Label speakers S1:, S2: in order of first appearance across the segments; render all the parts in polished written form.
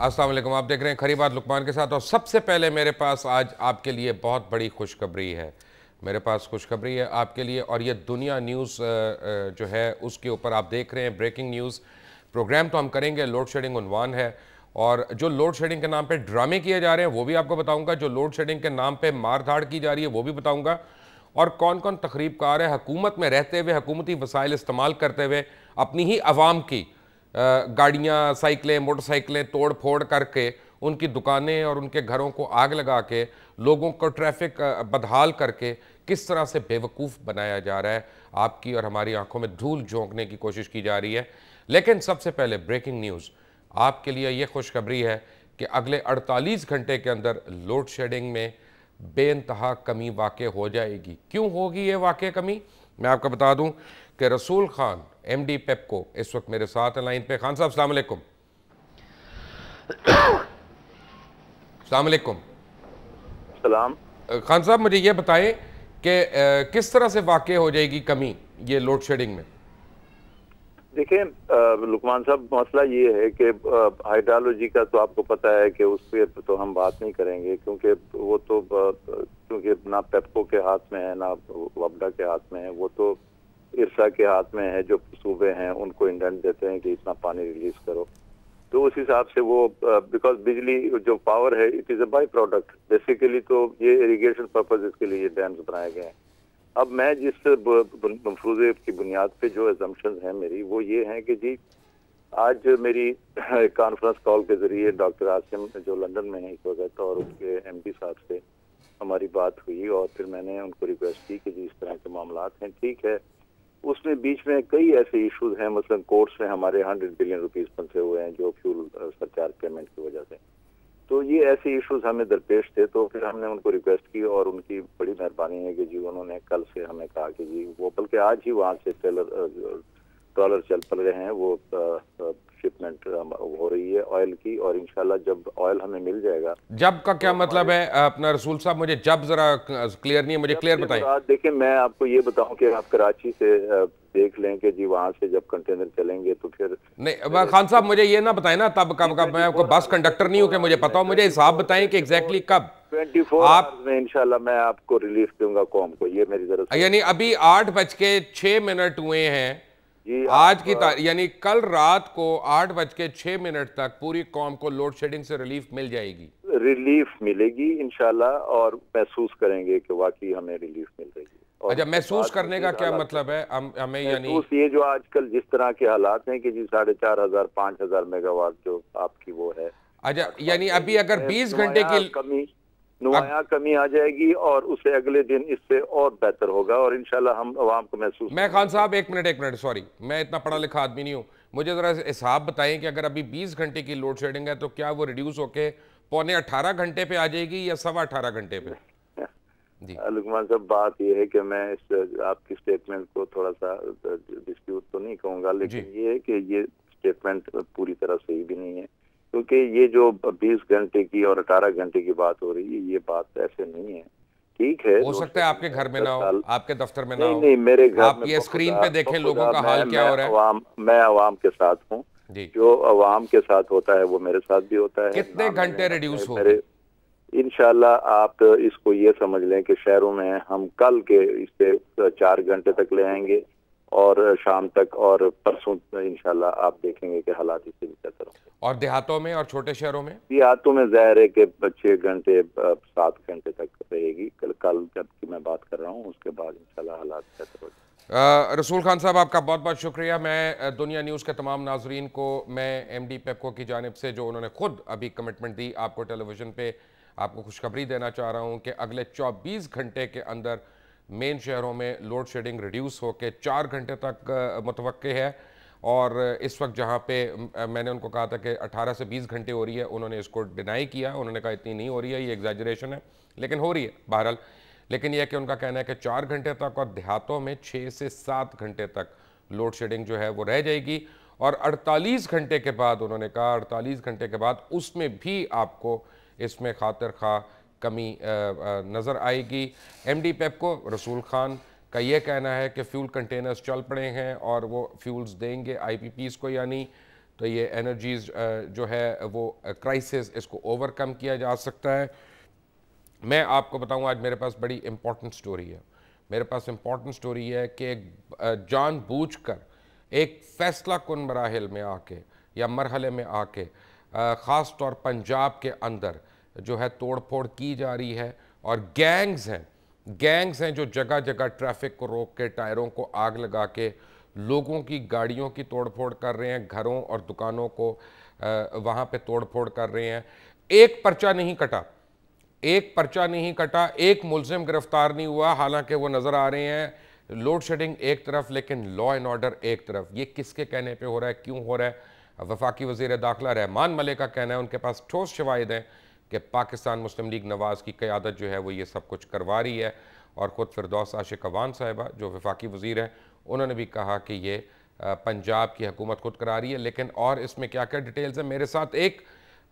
S1: अस्सलाम वालेकुम। आप देख रहे हैं खरी बात लुकमान के साथ। और सबसे पहले मेरे पास आज आपके लिए बहुत बड़ी खुशखबरी है। मेरे पास खुशखबरी है आपके लिए, और ये दुनिया न्यूज़ जो है उसके ऊपर आप देख रहे हैं ब्रेकिंग न्यूज़ प्रोग्राम। तो हम करेंगे लोड शेडिंग उन्वान है, और जो लोड शेडिंग के नाम पे ड्रामे किए जा रहे हैं वो भी आपको बताऊंगा, जो लोड शेडिंग के नाम पे मार धाड़ की जा रही है वो भी बताऊंगा, और कौन कौन तकरीबकार है हुकूमत में रहते हुए, हुकूमती वसाइल इस्तेमाल करते हुए अपनी ही आवाम की गाड़ियाँ, साइकिलें, मोटरसाइकिलें तोड़ फोड़ करके उनकी दुकानें और उनके घरों को आग लगा के लोगों को ट्रैफिक बदहाल करके किस तरह से बेवकूफ़ बनाया जा रहा है। आपकी और हमारी आंखों में धूल झोंकने की कोशिश की जा रही है। लेकिन सबसे पहले ब्रेकिंग न्यूज़ आपके लिए ये खुशखबरी है कि अगले 48 घंटे के अंदर लोड शेडिंग में बेइंतहा कमी वाक़ हो जाएगी। क्यों होगी ये वाक़ कमी, मैं आपको बता दूं कि रसूल खान एमडी पेप्को इस वक्त मेरे साथ हैं लाइन पे। खान साहब अस्सलाम वालेकुम। अस्सलाम वालेकुम।
S2: सलाम।
S1: खान साहब मुझे ये बताएं कि किस तरह से वाक़ हो जाएगी कमी ये लोड शेडिंग में।
S2: देखिए लुकमान साहब, मसला ये है कि हाइड्रोलॉजी का तो आपको पता है कि उस पर तो हम बात नहीं करेंगे, क्योंकि वो तो क्योंकि ना पेप्को के हाथ में है ना वबडा के हाथ में है, वो तो इरसा के हाथ में है। जो सूबे हैं उनको इंडेंट देते हैं कि इतना पानी रिलीज करो, तो उस हिसाब से वो बिकॉज बिजली जो पावर है it is a by product basically, तो ये इरिगेशन पर्पज के लिए ये डैम्स बनाए गए हैं। अब मैं जिस मफरूजे की बुनियाद पे जो एजम्पशन है मेरी, वो ये है कि जी आज मेरी कॉन्फ्रेंस कॉल के जरिए डॉक्टर आसिम जो लंदन में है इस वक्त और उनके एमडी साहब से हमारी बात हुई, और फिर मैंने उनको रिक्वेस्ट की कि जी इस तरह के मामला हैं, ठीक है। उसमें बीच में कई ऐसे इश्यूज हैं, मसलन कोर्ट्स में हमारे 100 बिलियन रुपीस फंसे हुए हैं जो फ्यूल सरचार्ज पेमेंट की वजह से। तो ये ऐसे इश्यूज हमें दरपेश थे, तो फिर हमने उनको रिक्वेस्ट की और उनकी बड़ी मेहरबानी है कि जी उन्होंने कल से हमें कहा कि जी वो, बल्कि आज ही वहाँ से ट्रॉलर चल पड़ रहे हैं, वो शिपमेंट हो रही है ऑयल की, और इंशाल्लाह जब ऑयल हमें मिल जाएगा।
S1: जब का क्या मतलब है अपना रसूल साहब, मुझे जब जरा क्लियर नहीं है, मुझे क्लियर बताएं।
S2: देखिए मैं आपको ये बताऊं कि आप कराची से देख लें कि जी वहां से जब कंटेनर चलेंगे तो फिर
S1: नहीं खान साहब मुझे ये ना बताएं ना तब कब कब, मैं आपको बस कंडक्टर नहीं हूं कि मुझे पता हो, मुझे हिसाब बताएं कि एग्जैक्टली कब
S2: 24
S1: आप
S2: में इंशाल्लाह मैं आपको रिलीफ दूंगा कौम को। ये मेरी जरूरत,
S1: यानी अभी 8:06 हुए हैं
S2: जी
S1: आज की यानी कल रात को 8:06 तक पूरी कौम को लोड शेडिंग से रिलीफ मिल जाएगी।
S2: रिलीफ मिलेगी इंशाल्लाह, और महसूस करेंगे कि वाकई हमें रिलीफ मिल रही है।
S1: अच्छा, महसूस करने का क्या मतलब है हमें, यानी
S2: ये जो आजकल जिस तरह के हालात हैं कि जी 4,500 5,000 मेगावाट जो आपकी वो है।
S1: अच्छा, यानी अभी अगर 20 घंटे की
S2: नुमाया कमी आ जाएगी और उसे अगले दिन इससे और बेहतर होगा, और इंशाल्लाह हम आवाम को महसूस।
S1: मैं खान साहब एक मिनट सॉरी, मैं इतना पढ़ा लिखा आदमी नहीं हूँ, मुझे जरा हिसाब बताएं कि अगर अभी 20 घंटे की लोड शेडिंग है तो क्या वो रिड्यूस होके 18:15 पे आ जाएगी या 18:15 पे?
S2: जी लुकमान साहब, बात यह है कि मैं इस आपकी स्टेटमेंट को थोड़ा सा डिस्प्यूट तो नहीं कहूँगा, लेकिन ये है कि ये स्टेटमेंट पूरी तरह सही भी नहीं है, क्योंकि ये जो 20 घंटे की और 18 घंटे की बात हो रही है ये बात ऐसे नहीं है। ठीक है,
S1: हो सकता है आपके घर में ना हो, आपके दफ्तर में ना हो।
S2: नहीं मेरे घर
S1: आप ये स्क्रीन पे देखें लोगों का हाल क्या हो रहा है।
S2: मैं अवाम के साथ हूँ, जो अवाम के साथ होता है वो मेरे साथ भी होता है।
S1: कितने घंटे रिड्यूस हो?
S2: इंशाल्लाह आप इसको ये समझ लें कि शहरों में हम कल के इसे 4 घंटे तक ले आएंगे और शाम तक, और परसों इंशाल्लाह आप देखेंगे कि हालात इससे भी बेहतर होंगे।
S1: और देहातों में और छोटे शहरों में?
S2: देहातों में जाहिर है कि 6 घंटे 7 घंटे तक रहेगी। कल जबकि मैं बात कर रहा हूँ उसके बाद इंशाल्लाह हालात बेहतर हो जाएंगे।
S1: रसूल खान साहब आपका बहुत बहुत शुक्रिया। मैं दुनिया न्यूज़ के तमाम नाजरीन को मैं एमडी पेप्को की जानिब से जो उन्होंने खुद अभी कमिटमेंट दी आपको टेलीविज़न पे, आपको खुशखबरी देना चाह रहा हूँ कि अगले 24 घंटे के अंदर मेन शहरों में लोड शेडिंग रिड्यूस होकर 4 घंटे तक मुतवक्के है। और इस वक्त जहाँ पे मैंने उनको कहा था कि 18 से 20 घंटे हो रही है, उन्होंने इसको डिनाई किया, उन्होंने कहा इतनी नहीं हो रही है, ये एग्जैजरेशन है, लेकिन हो रही है बहरहाल। लेकिन यह कि उनका कहना है कि 4 घंटे तक, और देहातों में 6 से 7 घंटे तक लोड शेडिंग जो है वो रह जाएगी। और 48 घंटे के बाद उन्होंने कहा 48 घंटे के बाद उसमें भी आपको इसमें खातिर खा कमी नज़र आएगी। एमडी पेप्को रसूल खान का ये कहना है कि फ्यूल कंटेनर्स चल पड़े हैं और वो फ्यूल्स देंगे आईपीपीज़ को, यानी तो ये एनर्जीज जो है वो क्राइसिस, इसको ओवरकम किया जा सकता है। मैं आपको बताऊं, आज मेरे पास बड़ी इंपॉर्टेंट स्टोरी है। मेरे पास इंपॉर्टेंट स्टोरी है कि जानबूझकर एक फैसला कुन मराहिल में आके या मरहले में आके ख़ास तौर पंजाब के अंदर जो है तोड़ फोड़ की जा रही है, और गैंग्स हैं जो जगह जगह ट्रैफिक को रोक के, टायरों को आग लगा के, लोगों की गाड़ियों की तोड़ फोड़ कर रहे हैं, घरों और दुकानों को वहाँ पे तोड़ फोड़ कर रहे हैं। एक पर्चा नहीं कटा, एक मुलजिम गिरफ्तार नहीं हुआ, हालांकि वो नज़र आ रहे हैं। लोड शेडिंग एक तरफ, लेकिन लॉ एंड ऑर्डर एक तरफ। ये किसके कहने पे हो रहा है, क्यों हो रहा है? वफाकी वज़ीर दाखिला रहमान मलिक का कहना है, उनके पास ठोस शवाहिद हैं कि पाकिस्तान मुस्लिम लीग नवाज़ की क़यादत जो है वो ये सब कुछ करवा रही है। और ख़ुद फिरदौस आशिक अवान साहिबा जो वफाकी वज़ीर हैं, उन्होंने भी कहा कि ये पंजाब की हुकूमत खुद करा रही है। लेकिन और इसमें क्या क्या डिटेल्स हैं, मेरे साथ एक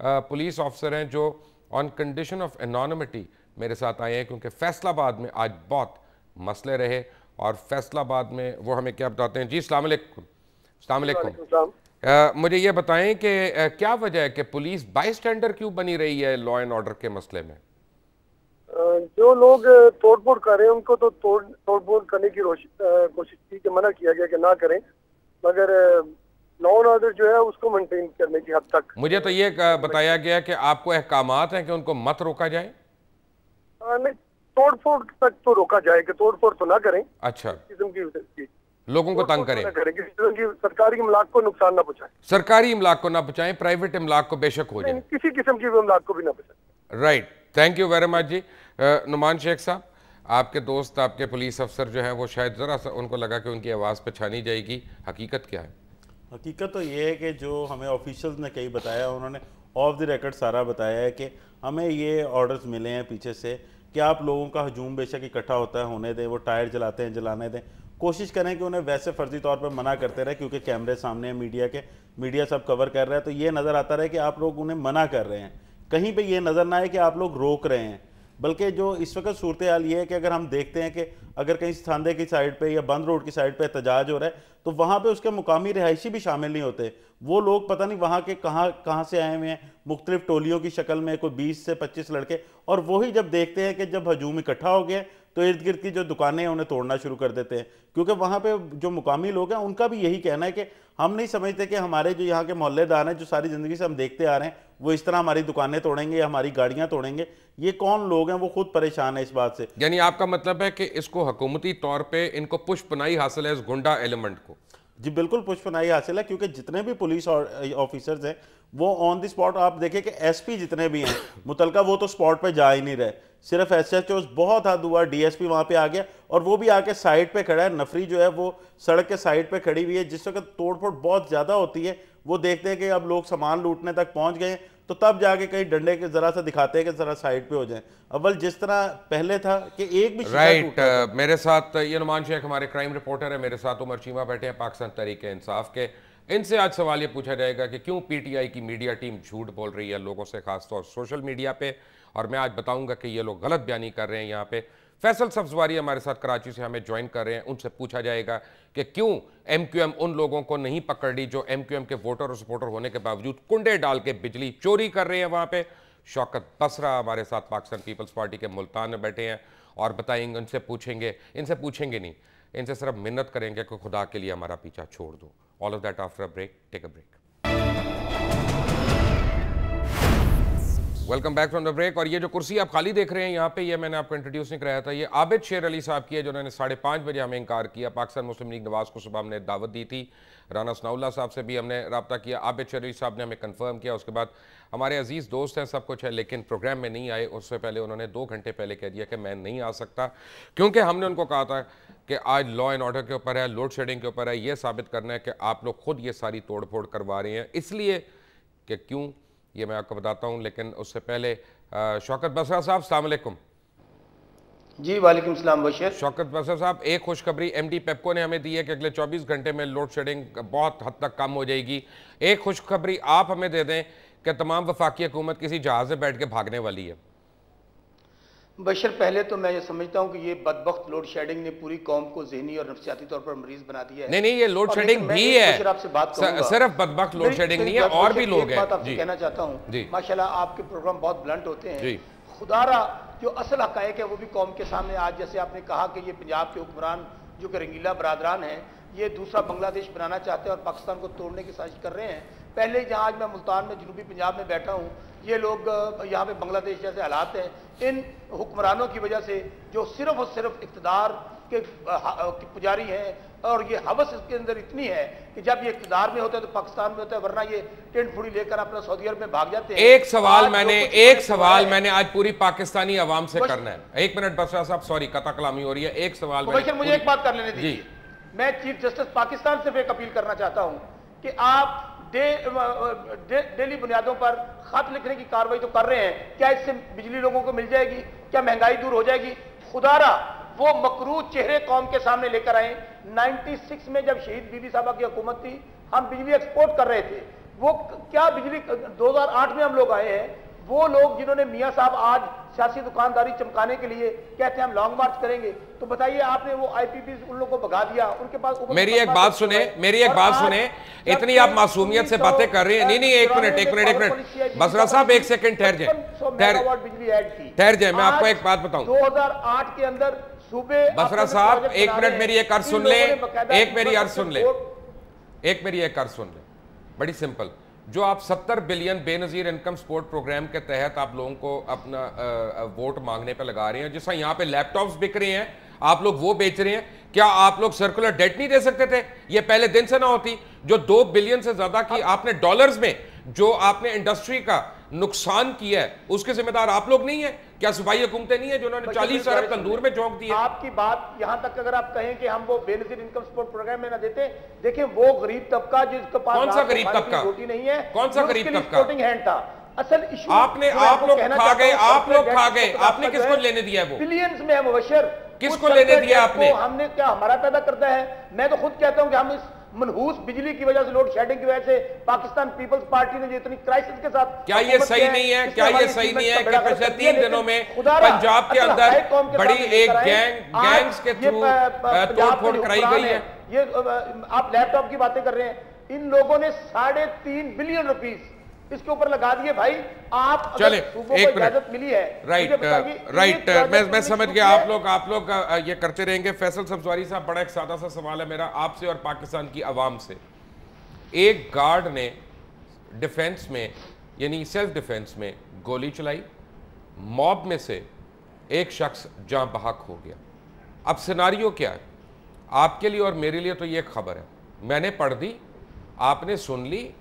S1: पुलिस ऑफिसर हैं जो ऑन कंडीशन ऑफ एनोनिमिटी मेरे साथ आए हैं, क्योंकि फैसलाबाद में आज बहुत मसले रहे, और फैसलाबाद में वो हमें क्या बताते हैं। जी अस्सलाम वालेकुम। मुझे ये बताएं कि क्या वजह है कि पुलिस बाईस्टैंडर क्यों बनी रही है लॉ एंड ऑर्डर के मसले में?
S3: जो लोग तोड़फोड़ कर रहे हैं उनको तो तोड़फोड़ करने की कोशिश की कि मना किया गया कि ना करें, मगर लॉ एंड ऑर्डर जो है उसको मेंटेन करने की हद तक।
S1: मुझे तो ये बताया गया कि आपको अहकामात हैं कि उनको मत रोका जाए।
S3: नहीं, तोड़फोड़ तक तो रोका जाए कि तोड़फोड़ तो ना करें।
S1: अच्छा,
S3: किस्म की
S1: लोगों को तंग करें,
S3: किसी किस्म की सरकारी इमलाक को नुकसान ना पहुंचाएं।
S1: सरकारी इमलाक को ना पहुंचाएं, प्राइवेट इमलाक को बेशक हो जाए,
S3: किसी किस्म की इमलाक को भी ना पहुंचाएं।
S1: Right, thank you very much ji. Numan Sheikh साहब, आपके दोस्त, आपके पुलिस अफसर जो हैं वो शायद ज़रा सा उनको लगा कि उनकी आवाज़ पहचानी जाएगी, हकीकत क्या है?
S4: हकीकत तो ये है कि जो हमें ऑफिशियल्स ने कई बताया, उन्होंने ऑफ द रिकॉर्ड सारा बताया है कि हमें ये ऑर्डर्स मिले हैं पीछे से कि आप लोगों का हजूम बेशक इकट्ठा होता है होने दें, वो टायर जलाते हैं जलाने दें, कोशिश करें कि उन्हें वैसे फर्जी तौर पर मना करते रहे, क्योंकि कैमरे सामने हैं मीडिया सब कवर कर रहा है, तो ये नज़र आता रहे कि आप लोग उन्हें मना कर रहे हैं। कहीं पे ये नज़र ना आए कि आप लोग रोक रहे हैं। बल्कि जो इस वक्त सूरत हाल ये है कि अगर हम देखते हैं कि अगर कहीं सांदे की साइड पे या बंद रोड की साइड पे एहतजाज हो रहा है, तो वहाँ पे उसके मुकामी रिहायशी भी शामिल नहीं होते। वो लोग पता नहीं वहाँ के कहाँ से आए हुए हैं, मुख्तलिफ टोलियों की शक्ल में, कोई 20 से 25 लड़के, और वही जब देखते हैं कि जब हजूम इकट्ठा हो गया तो इर्द गिर्द की जो दुकानें हैं उन्हें तोड़ना शुरू कर देते हैं। क्योंकि वहाँ पे जो मुकामी लोग हैं उनका भी यही कहना है कि हम नहीं समझते कि हमारे जो यहाँ के मोहल्लेदार हैं, जो सारी ज़िंदगी से हम देखते आ रहे हैं, वो इस तरह हमारी दुकानें तोड़ेंगे या हमारी गाड़ियाँ तोड़ेंगे। ये कौन लोग हैं, वो खुद परेशान है इस बात से।
S1: यानी आपका मतलब है कि इसको हुकूमती तौर पे इनको पुष्पनाई हासिल है इस गुंडा एलिमेंट को?
S4: जी बिल्कुल पुष्पनाई हासिल है, क्योंकि जितने भी पुलिस ऑफिसर्स हैं वो ऑन द स्पॉट, आप देखें कि एसपी जितने भी हैं मुतलका, वो तो स्पॉट पे जा ही नहीं रहे। सिर्फ एसएचओ, बहुत हद हुआ डीएसपी वहाँ पे आ गया, और वो भी आके साइड पे खड़ा है। नफरी जो है वो सड़क के साइड पे खड़ी हुई है। जिस वक्त तोड़फोड़ बहुत ज़्यादा होती है, वो देखते हैं कि अब लोग सामान लूटने तक पहुँच गए, तो तब जाके कहीं डंडे के ज़रा सा दिखाते हैं कि ज़रा साइड पे हो जाए। अव्वल जिस तरह पहले था कि एक भी
S1: राइट, मेरे साथ ये नुमान शेख हमारे क्राइम रिपोर्टर है, मेरे साथ उमर चीमा बैठे हैं पाकिस्तान तहरीक इंसाफ के। इनसे आज सवाल ये पूछा जाएगा कि क्यों पीटीआई की मीडिया टीम झूठ बोल रही है लोगों से, खासतौर सोशल मीडिया पे, और मैं आज बताऊंगा कि ये लोग गलत बयानी कर रहे हैं। यहाँ पे फैसल सब्जवारी हमारे साथ कराची से हमें ज्वाइन कर रहे हैं, उनसे पूछा जाएगा कि क्यों एमक्यूएम उन लोगों को नहीं पकड़ रही जो एमक्यूएम के वोटर और सपोर्टर होने के बावजूद कुंडे डाल के बिजली चोरी कर रहे हैं वहाँ पे। शौकत बसरा हमारे साथ पाकिस्तान पीपल्स पार्टी के मुल्तान में बैठे हैं, और बताएंगे, इनसे पूछेंगे नहीं, इनसे सिर्फ मिन्नत करेंगे कि खुदा के लिए हमारा पीछा छोड़ दो। All of that after a break, take a break. Welcome back from the break. और ये जो कुर्सी आप खाली देख रहे हैं यहाँ पे, ये मैंने आपको इंट्रोड्यूस नहीं कराया था, ये आबिद शेर अली साहब की है, जिन्होंने 5:30 बजे हमें इनकार किया। पाकिस्तान मुस्लिम लीग नवाज को सुबह हमने दावत दी थी, राना सनाउल्लाह साहब से भी हमने रब्ता किया, आबिद शेर अली साहब ने हमें कंफर्म किया। उसके बाद हमारे अजीज़ दोस्त हैं, सब कुछ है, लेकिन प्रोग्राम में नहीं आए। उससे पहले उन्होंने 2 घंटे पहले कह दिया कि मैं नहीं आ सकता, क्योंकि हमने उनको कहा था कि आज लॉ एंड ऑर्डर के ऊपर है, लोड शेडिंग के ऊपर है, ये साबित करना है कि आप लोग खुद ये सारी तोड़ फोड़ करवा रहे हैं। इसलिए कि क्यों, ये मैं आपको बताता हूँ, लेकिन उससे पहले शौकत बसरा साहब, अस्सलाम वालेकुम।
S5: जी वालेकुम सलाम बशीर।
S1: शौकत बसरा साहब, एक खुशखबरी एमडी पेप्को ने हमें दी है कि अगले 24 घंटे में लोड शेडिंग बहुत हद तक कम हो जाएगी। एक खुशखबरी आप हमें दे दें कि तमाम वफाकी हुकूमत किसी जहाज़ में बैठ के भागने वाली है।
S5: बशर, पहले तो मैं ये समझता हूँ कि ये बदबख्त लोड शेडिंग ने पूरी कौम को ज़हनी और नफ्सियाती तौर पर मरीज बना दिया है।
S1: नहीं, ये लोड शेडिंग भी है,
S5: आपसे बात करूंगा,
S1: सिर्फ बदबख्त लोड शेडिंग नहीं है, और भी लोग हैं।
S5: बात आपसे कहना चाहता हूँ, माशाल्लाह आपके प्रोग्राम बहुत ब्लंट होते हैं। खुदारा जो असल हक़ाइक़ है वो भी कौम के सामने आज, जैसे आपने कहा कि ये पंजाब के हुक्मरान जो कि रंगीला बरादरान हैं, ये दूसरा बांग्लादेश बनाना चाहते हैं और पाकिस्तान को तोड़ने की साजिश कर रहे हैं। पहले ही जहाँ आज मैं मुल्तान में जनूबी पंजाब में बैठा हूँ, ये लोग यहाँ पे बांग्लादेश जैसे हालात हैं, इन हुक्मरानों की वजह से जो सिर्फ और सिर्फ इक़्तिदार के पुजारी हैं, और ये हवस इसके अंदर इतनी है कि जब ये इक़्तिदार में होता है तो पाकिस्तान में होता है, वरना ये टेंट फुड़ी लेकर अपना सऊदी अरब में भाग जाते हैं।
S1: एक सवाल मैंने आज पूरी पाकिस्तानी आवाम से करना है। एक मिनट बसरा साहब, सॉरी कता कलामी हो रही है, एक सवाल
S5: मुझे एक बात कर लेने दीजिए। मैं चीफ जस्टिस पाकिस्तान से एक अपील करना चाहता हूं कि आप डेली बुनियादों पर खत लिखने की कार्रवाई तो कर रहे हैं, क्या इससे बिजली लोगों को मिल जाएगी? क्या महंगाई दूर हो जाएगी? खुदारा वो मकरूज चेहरे कौम के सामने लेकर आए। 96 में जब शहीद बीबी साहबा की हुकूमत थी, हम बिजली एक्सपोर्ट कर रहे थे। वो क्या बिजली 2008 में हम लोग आए हैं, वो लोग जिन्होंने मियां साहब आज सियासी दुकानदारी चमकाने के लिए कहते हैं हम लॉन्ग मार्च करेंगे, तो बताइए आपने वो आईपीपी उन लोगों को भगा दिया, उनके पास
S1: मेरी एक बात सुने, इतनी आप मासूमियत से बातें कर रहे हैं। नहीं, एक मिनट बसरा साहब, एक सेकंड ठहर जाए, मैं आपको एक बात बताऊं।
S5: 2008 के अंदर सूबे,
S1: बसरा साहब एक मिनट मेरी एक अर्ज सुन ले, एक मेरी अर्ज सुन ले, बड़ी सिंपल। जो आप 70 billion Benazir income support programme के तहत आप लोगों को अपना वोट मांगने पे लगा रहे हैं, जिसका यहाँ पे लैपटॉप्स बिक रहे हैं, आप लोग वो बेच रहे हैं, क्या आप लोग सर्कुलर डेट नहीं दे सकते थे? ये पहले दिन से ना होती? जो 2 बिलियन से ज्यादा की आपने डॉलर्स में जो आपने इंडस्ट्री का नुकसान किया है, उसके जिम्मेदार आप लोग नहीं है? क्या सूबाई हुकूमतें नहीं है जो उन्होंने 40 अरब तंदूर में झोंक दिया?
S5: आपकी बात यहां तक अगर आप कहें कि हम वो बेनजीर इनकम सपोर्ट प्रोग्राम में ना देते, देखिए वो गरीब तबका जिसके पास
S1: कौन सा गरीब तबका
S5: रोटी नहीं है,
S1: कौन सा गरीब तबका
S5: हैंड था। असल इशू
S1: आप लोग खा गए, आपने किसको लेने दिया? वो
S5: बिलियंस में है मुबशर,
S1: किसको लेने दिया आपने?
S5: हमने क्या हमारा पैदा करता है? मैं तो खुद कहता हूं कि हम इस मनहूस बिजली की वजह से, लोड शेडिंग की वजह से, पाकिस्तान पीपल्स पार्टी ने जो इतनी क्राइसिस के साथ,
S1: क्या ये सही नहीं है कि पिछले 3 दिनों में पंजाब के अंदर बड़ी एक गैंग्स के थ्रू तोड़फोड़ कराई गई है?
S5: ये आप लैपटॉप की बातें कर रहे हैं, इन लोगों ने 3.5 बिलियन रुपीस इसके ऊपर लगा दिए। भाई आप
S1: चले एक मिनट,
S5: मिली है,
S1: राइट, मैं समझ गया। आप लोग ये करते रहेंगे। फैसल सब्जवारी साहब, बड़ा एक सादा सा सवाल है मेरा आपसे और पाकिस्तान की आवाम से। एक गार्ड ने डिफेंस में, यानी सेल्फ डिफेंस में गोली चलाई, मॉब में से एक शख्स जान बहक हो गया। अब सिनारियो क्या है आपके लिए और मेरे लिए? तो ये खबर है, मैंने पढ़ दी, आपने सुन ली,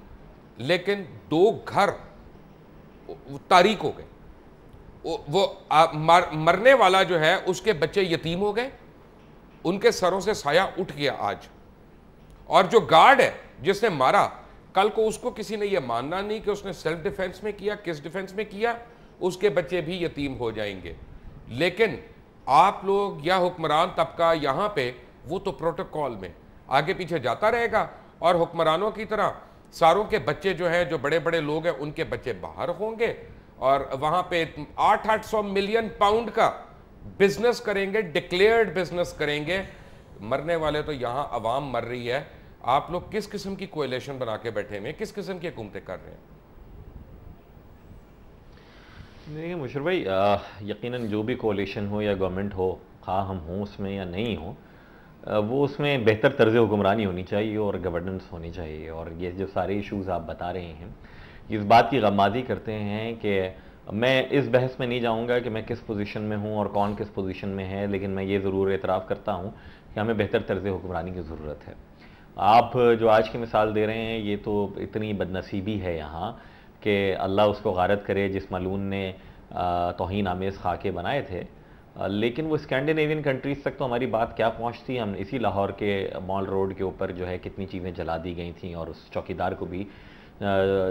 S1: लेकिन 2 घर तारीक हो गए। मरने वाला जो है उसके बच्चे यतीम हो गए, उनके सरों से साया उठ गया आज। और जो गार्ड है जिसने मारा, कल को उसको किसी ने यह मानना नहीं कि उसने सेल्फ डिफेंस में किया, किस डिफेंस में किया, उसके बच्चे भी यतीम हो जाएंगे। लेकिन आप लोग या हुक्मरान तबका यहां पे, वो तो प्रोटोकॉल में आगे पीछे जाता रहेगा, और हुक्मरानों की तरह सारों के बच्चे जो हैं, जो बड़े बड़े लोग हैं, उनके बच्चे बाहर होंगे और वहां पे 800 मिलियन पाउंड का बिजनेस करेंगे, डिक्लेयर्ड बिजनेस करेंगे। मरने वाले तो यहां अवाम मर रही है। आप लोग किस किस्म की कोएलिशन बना के बैठे हुए, किस किस्म की हुकूमतें कर रहे हैं?
S6: नहीं मुशर्रफ भाई, यकीनन जो भी कोएलिशन हो या गवर्नमेंट हो, खा हम हों उसमें या नहीं हो, वो उसमें बेहतर तर्ज हुक्मरानी होनी चाहिए और गवर्नेंस होनी चाहिए। और ये जो सारे इश्यूज़ आप बता रहे हैं, इस बात की गमादी करते हैं कि मैं इस बहस में नहीं जाऊंगा कि मैं किस पोजीशन में हूं और कौन किस पोजीशन में है, लेकिन मैं ये ज़रूर एतराफ़ करता हूं कि हमें बेहतर तर्ज हुक्मरानी की ज़रूरत है। आप जो आज की मिसाल दे रहे हैं, ये तो इतनी बदनसीबी है यहाँ कि अल्लाह उसको गारत करे जिस मलून ने तौहीन आमेज़ खाके बनाए थे। लेकिन वो स्कैंडिनेवियन कंट्रीज़ तक तो हमारी बात क्या पहुंचती। हम इसी लाहौर के मॉल रोड के ऊपर जो है कितनी चीज़ें जला दी गई थी, और उस चौकीदार को भी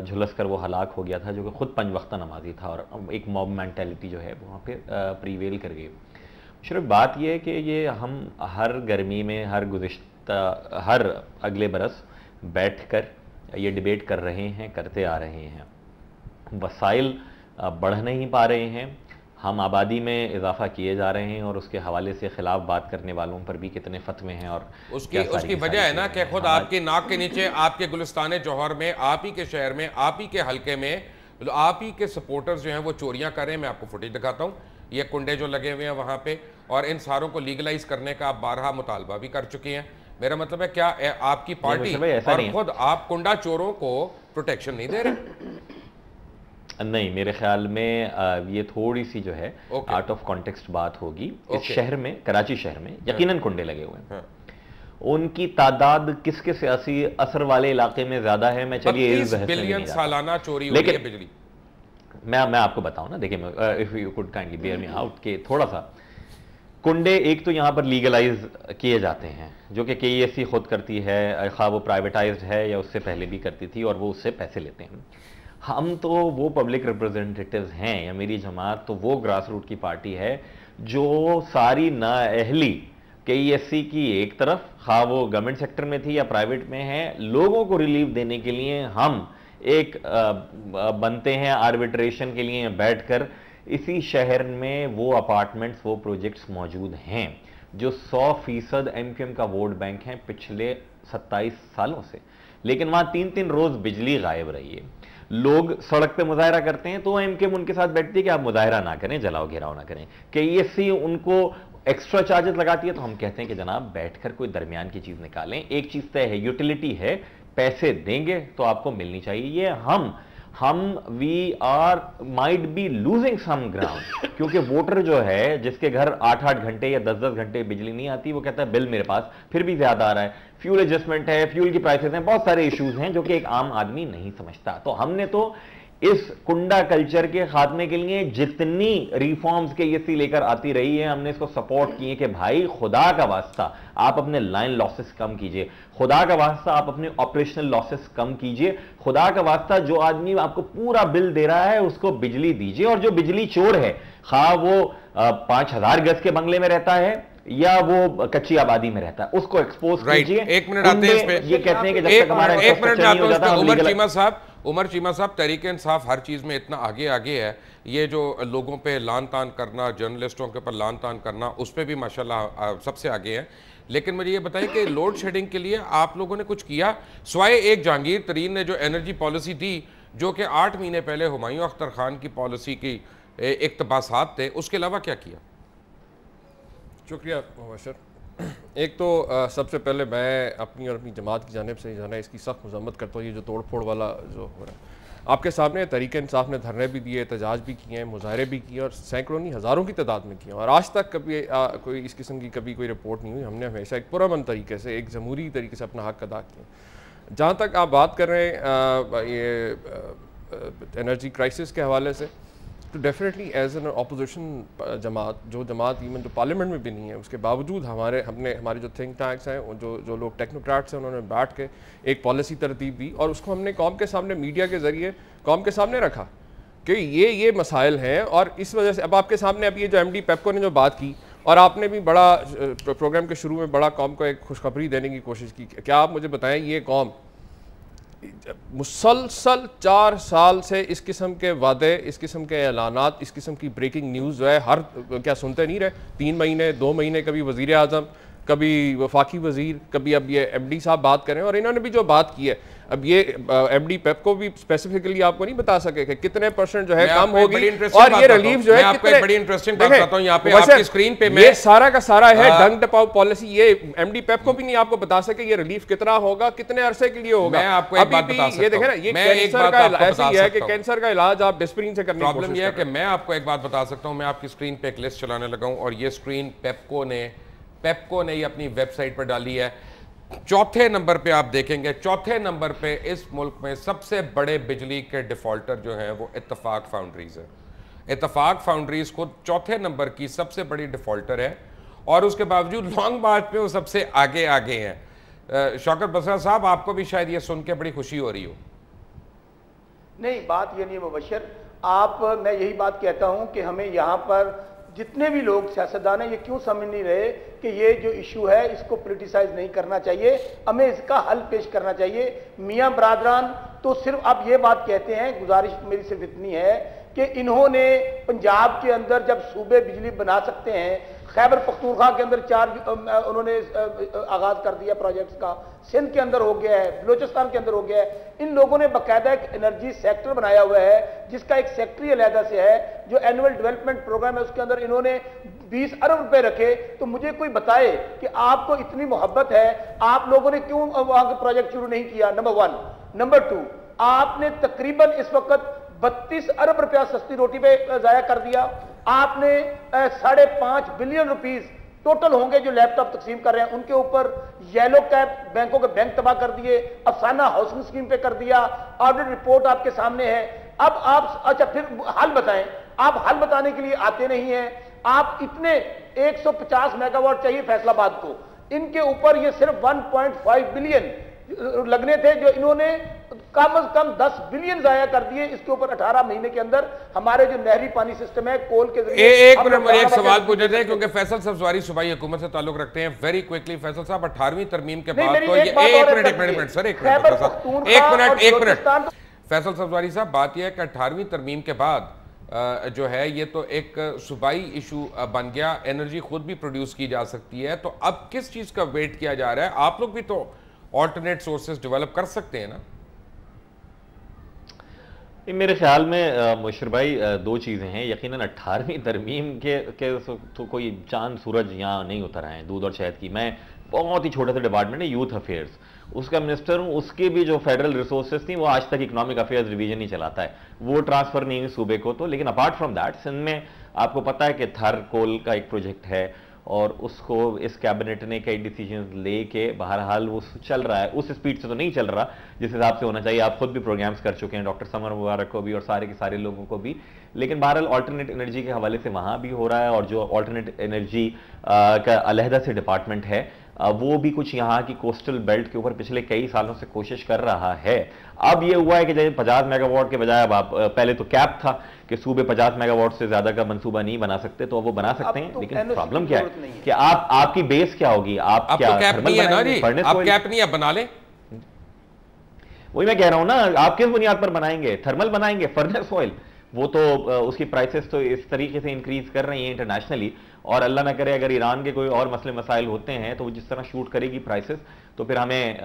S6: झुलस कर वो हलाक हो गया था, जो कि ख़ुद 5 वक्ता नमाजी था, और एक मॉब मेंटालिटी जो है वहाँ पे प्रीवेल कर गई। सिर्फ बात ये है कि ये हम हर गर्मी में, हर अगले बरस बैठ कर ये डिबेट कर रहे हैं, करते आ रहे हैं। वसाइल बढ़ नहीं पा रहे हैं, हम आबादी में इजाफा किए जा रहे हैं और उसके हवाले से खिलाफ बात करने वालों पर भी कितने फतवे हैं। और
S1: उसकी वजह है ना कि खुद आपकी नाक के नीचे, आपके गुलिस्तान जौहर में, आप ही के शहर में, आप ही के हल्के में, आप ही के सपोर्टर्स जो हैं वो चोरियां कर रहे हैं। मैं आपको फुटेज दिखाता हूँ, ये कुंडे जो लगे हुए हैं वहाँ पे, और इन सारों को लीगलाइज करने का आप बारहा मुतालबा भी कर चुके हैं। मेरा मतलब है क्या आपकी पार्टी और खुद आप कुंडा चोरों को प्रोटेक्शन नहीं दे रहे?
S6: नहीं, मेरे ख्याल में ये थोड़ी सी जो है आउट ऑफ कॉन्टेक्स्ट बात होगी। इस शहर में, कराची शहर में यकीनन कुंडे लगे हुए हैं। उनकी तादाद किसके सियासी असर वाले इलाके में ज्यादा है, मैं चलिए इस बहस में नहीं जाता।
S1: सालाना चोरी हो रही है बिजली।
S6: मैं आपको बताऊं ना, देखिए if you could kindly bear me out के थोड़ा सा कुंडे एक तो यहाँ पर लीगलाइज किए जाते हैं, जो कि KESC खुद करती है, खा वो प्राइवेटाइज्ड है या उससे पहले भी करती थी, और वो उससे पैसे लेते हैं। हम तो वो पब्लिक रिप्रेजेंटेटिव्स हैं, या मेरी जमात तो वो ग्रास रूट की पार्टी है जो सारी नाअहली KESC की एक तरफ, खा वो गवर्नमेंट सेक्टर में थी या प्राइवेट में है, लोगों को रिलीफ देने के लिए हम एक बनते हैं आर्बिट्रेशन के लिए बैठकर। इसी शहर में वो अपार्टमेंट्स, वो प्रोजेक्ट्स मौजूद हैं जो 100% MQM का वोट बैंक है पिछले 27 सालों से, लेकिन वहां 3-3 रोज बिजली गायब रही है। लोग सड़क पे मुजाहरा करते हैं तो MQM उनके साथ बैठती है कि आप मुजाहरा ना करें, जलाओ घेराव ना करें। KESC उनको एक्स्ट्रा चार्जेस लगाती है तो हम कहते हैं कि जनाब बैठकर कोई दरमियान की चीज निकालें। एक चीज तय है, यूटिलिटी है, पैसे देंगे तो आपको मिलनी चाहिए। ये हम we are might be losing some ground, क्योंकि वोटर जो है जिसके घर 8-8 घंटे या 10-10 घंटे बिजली नहीं आती, वो कहता है बिल मेरे पास फिर भी ज्यादा आ रहा है, फ्यूल एडजस्टमेंट है, फ्यूल की प्राइसेस हैं, बहुत सारे इश्यूज हैं जो कि एक आम आदमी नहीं समझता। तो हमने तो इस कुंडा कल्चर के खात्मे के लिए जितनी रिफॉर्म्स KESC लेकर आती रही है, हमने इसको सपोर्ट किए कि भाई खुदा का वास्ता आप अपने लाइन लॉसेस कम कीजिए, खुदा का वास्ता आप अपने ऑपरेशनल लॉसेस कम कीजिए, खुदा का वास्ता जो आदमी आपको पूरा बिल दे रहा है उसको बिजली दीजिए, और जो बिजली चोर है, खा वो 5000 गज के बंगले में रहता है या वो कच्ची आबादी में रहता है, उसको एक्सपोज कीजिए।
S1: एक मिनट आते हैं इस पे,
S6: ये कहते हैं कि जब तक हमारा इंफ्रास्ट्रक्चर नहीं हो जाता।
S1: उमर चीमा साहब, तहरीक इंसाफ हर चीज़ में इतना आगे है, ये जो लोगों पे लान तान करना, जर्नलिस्टों के ऊपर लान तान करना, उस पर भी माशाल्लाह सबसे आगे है। लेकिन मुझे ये बताइए कि लोड शेडिंग के लिए आप लोगों ने कुछ किया, सिवाय एक जहांगीर तरीन ने जो एनर्जी पॉलिसी दी, जो कि 8 महीने पहले हुमायूं अख्तर खान की पॉलिसी की इक़्तिबासात थे, उसके अलावा क्या किया?
S7: शुक्रिया मुबशर। एक तो सबसे पहले मैं अपनी और अपनी जमात की जानिब से जो है इसकी सख्त मजम्मत करता हूँ। ये जो तोड़ फोड़ वाला जो हो रहा है आपके सामने, तहरीक इंसाफ ने धरने भी दिए, एहतजाज भी किए हैं, मुजाहरे भी किए, और सैकड़ों नहीं हज़ारों की तादाद में किए, और आज तक कभी कोई इस किस्म की कभी कोई रिपोर्ट नहीं हुई। हमने हमेशा एक पुरअमन तरीके से, एक जमहूरी तरीके से अपना हक अदा किया। जहाँ तक आप बात कर रहे हैं ये एनर्जी क्राइसिस के हवाले से, तो डेफिनेटली एज एन अपोजिशन जमात, जो जमात इवन जो पार्लियामेंट में भी नहीं है, उसके बावजूद हमारे जो थिंक टैंक्स हैं, जो लोग टेक्नोक्रेट्स हैं, उन्होंने बैठ के एक पॉलिसी तरतीब दी, और उसको हमने कौम के सामने, मीडिया के ज़रिए कौम के सामने रखा कि ये मसाइल हैं। और इस वजह से अब आपके सामने अब ये जो MD पेप्को ने जो बात की, और आपने भी बड़ा प्रोग्राम के शुरू में बड़ा कौम को एक खुशखबरी देने की कोशिश की। क्या आप मुझे बताएं, ये कौम मुसलसल 4 साल से इस किस्म के वादे, इस किस्म के ऐलानात, इस किस्म की ब्रेकिंग न्यूज़ जो है हर क्या सुनते नहीं रहे? 3 महीने 2 महीने, कभी वज़ीर आज़म, कभी वफाकी वज़ीर, कभी अब ये MD साहब बात करें, और इन्होंने भी जो बात की है, अब ये MD पेप्को भी स्पेसिफिकली आपको नहीं बता सके कि कितने % जो है कम होगी, और ये रिलीफ जो है
S1: कितने। बड़ी इंटरेस्टिंग बात बताता हूं, यहाँ पे आपकी स्क्रीन पे मैं,
S7: ये सारा का सारा है डंग टपाओ पॉलिसी। ये MD पेप्को भी नहीं आपको बता सके ये रिलीफ कितना होगा, कितने अरसे के लिए होगा।
S1: मैं आपको एक बात बता सकता हूं,
S7: ये देखें ना, ये कैंसर का ऐसा ही है कि कैंसर का इलाज आप डिस्प्रिन से करने की कोशिश कर रहे हैं।
S1: प्रॉब्लम ये है कि मैं आपको एक बात बता सकता हूं, मैं आपकी स्क्रीन पे एक लिस्ट चलाने लगा हूं, और ये स्क्रीन पेप्को ने ये अपनी वेबसाइट पर डाली है। 4थे नंबर पे आप देखेंगे, 4थे नंबर पे इस मुल्क में सबसे बड़े बिजली के डिफॉल्टर जो हैं वो इत्तफाक फाउंड्रीज है। इत्तफाक फाउंड्रीज को 4थे नंबर की सबसे बड़ी डिफॉल्टर है, और उसके बावजूद लॉन्ग मार्च पे वो सबसे आगे हैं। शौकत बसरा साहब, आपको भी शायद ये सुन के बड़ी खुशी हो रही हो।
S5: नहीं, बात ये नहीं है मुबशर, मैं यही बात कहता हूं कि हमें यहाँ पर जितने भी लोग सियासतदान हैं, ये क्यों समझ नहीं रहे कि ये जो इशू है इसको पोलिटिसाइज नहीं करना चाहिए, हमें इसका हल पेश करना चाहिए। मियाँ बरादरान तो सिर्फ अब ये बात कहते हैं, गुजारिश मेरी सिर्फ इतनी है कि इन्होंने पंजाब के अंदर जब सूबे बिजली बना सकते हैं, खैबर पख्तूनख्वा के अंदर 4 उन्होंने आगाज कर दिया प्रोजेक्ट्स का, सिंध के अंदर हो गया है, बलोचिस्तान के अंदर हो गया है। इन लोगों ने बाकायदा एक एनर्जी सेक्टर बनाया हुआ है जिसका एक सेक्रेटरी अलहदा से है, जो एनुअल डेवलपमेंट प्रोग्राम है उसके अंदर इन्होंने 20 अरब रुपए रखे। तो मुझे कोई बताए कि आपको इतनी मोहब्बत है, आप लोगों ने क्यों वहां का प्रोजेक्ट शुरू नहीं किया, नंबर 1। नंबर 2, आपने तकरीबन इस वक्त 32 अरब रुपया सस्ती रोटी पे जाया कर दिया। आपने 5.5 बिलियन रुपीस टोटल होंगे जो लैपटॉप तकसीम कर रहे हैं उनके ऊपर येलो कैप बैंकों के बैंक तबाह कर दिए, अफसाना हाउसिंग स्कीम पे कर दिया, ऑडिट रिपोर्ट आपके सामने है। अब आप अच्छा फिर हल बताएं, आप हल बताने के लिए आते नहीं हैं। आप इतने 150 मेगावाट चाहिए फैसलाबाद को, इनके ऊपर ये सिर्फ 1.5 बिलियन लगने थे जो इन्होंने कम से कम 10 बिलियन जाया कर दिए। इसके ऊपर 18 महीने के अंदर हमारे जो नहरी पानी सिस्टम है कोल के जरिए।
S1: एक मिनट में एक सवाल पूछे थे क्योंकि फैसल सब्जवारी सूबाई हुकूमत से ताल्लुक रखते हैं। वेरी क्विकली फैसल साहब, 18वीं तरमीम के बाद तो ये एक मिनट सर, एक मिनट फैसल सब्जवारी साहब, बात यह है कि 18वीं तरमीम के बाद जो है ये तो एक सूबाई इशू बन गया, एनर्जी खुद भी प्रोड्यूस की जा सकती है, तो अब किस चीज का वेट किया जा रहा है? आप लोग भी तो ऑल्टरनेट सोर्सेज डेवलप कर सकते हैं ना?
S6: मेरे ख्याल में मुशर भाई 2 चीज़ें हैं। यकीनन 18वीं तरमीम के तो कोई चांद सूरज यहाँ नहीं उतर आए हैं दूध और शहद की। मैं बहुत ही छोटे से डिपार्टमेंट है यूथ अफेयर्स, उसका मिनिस्टर हूँ। उसके भी जो फेडरल रिसोर्सेज थी वो आज तक इकोनॉमिक अफेयर्स डिवीजन ही चलाता है, वो ट्रांसफर नहीं हुई सूबे को तो। लेकिन अपार्ट फ्रॉम दैट सिंध में आपको पता है कि थर कोल का एक प्रोजेक्ट है और उसको इस कैबिनेट ने कई डिसीजंस लेके बहरहाल वो चल रहा है। उस स्पीड से तो नहीं चल रहा जिस हिसाब से होना चाहिए। आप खुद भी प्रोग्राम्स कर चुके हैं, डॉक्टर समर मुबारक को भी और सारे के सारे लोगों को भी। लेकिन बहरहाल ऑल्टरनेट एनर्जी के हवाले से वहाँ भी हो रहा है और जो ऑल्टरनेट एनर्जी का अलहदा से डिपार्टमेंट है वो भी कुछ यहाँ की कोस्टल बेल्ट के ऊपर पिछले कई सालों से कोशिश कर रहा है। अब ये हुआ है कि जैसे 50 मेगावाट के बजाय अब आप पहले तो कैप था कि सूबे 50 मेगावाट से ज्यादा का मंसूबा नहीं बना सकते, तो अब वो बना सकते हैं। लेकिन प्रॉब्लम क्या है कि आपकी बेस क्या होगी? आप क्या
S1: कैप नहीं है ना जी, आप कैप नहीं है, बना ले।
S6: वही मैं कह रहा हूं ना, आप किस बुनियाद पर बनाएंगे? थर्मल बनाएंगे, फर्नेस ऑयल, वो तो उसकी प्राइसेस तो इस तरीके से इंक्रीज कर रही हैं इंटरनेशनली। और अल्लाह ना करे अगर ईरान के कोई और मसले मसाइल होते हैं तो वो जिस तरह शूट करेगी प्राइसेस, तो फिर हमें